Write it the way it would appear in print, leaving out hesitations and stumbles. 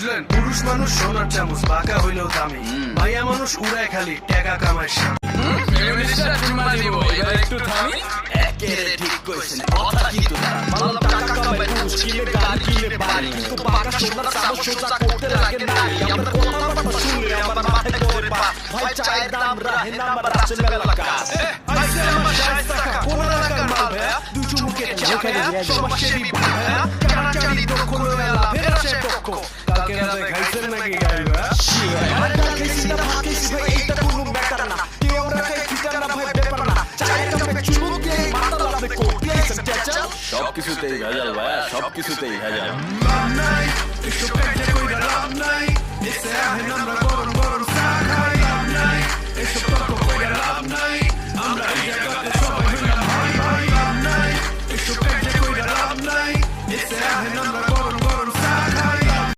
বুঝলেন? পুরুষ মানুষ সোনার চামচ, বাঁকা হইলেও দামি। মাইয়া মানুষ উড়ায় খালি টাকা কামায়। ফেমিনিস্টরা চুম্মা দিব, এবার একটু থামি। একেবারে ঠিক কইছেন, কথা কিন্তু না। মানব টাকা কামায়, পুরুষ কিনে গাড়ি, কিনে বাড়ি, কিন্তু বাঁকা সোনার চামচ সোজা করতে লাগে নারী। আমরা কথা শুনলে আমার মাথায় করে পা, ভাই চায়ের দাম রাহে না, আমার রাসে মেলা কাজ। আইসে আমার শায়েস্তা খা, কোন এলাকার মাল ভাইয়া? দুই চুমুকে চা ভাইয়া, সমাজসেবী ভাইয়া, কানাকানি দক্ষণ মেলা, ফেরাসে দক্ষ। কালকে রাতে খাইছেন নাকি গাড়ি ভাই? আর কাল খাইছি না, ভাত খাইছি ভাই, এইটা কোনো ব্যাপার না। কেউ আমরা খাই ফিটার না ভাই, ব্যাপার না। চায়ের কাপে চুমুক দিয়ে মাথা লাগবে কোটি আইসেন চেঁচা। সবকিছুতেই ভেজাল ভাইয়া, সবকিছুতেই ভেজাল। নাই এসব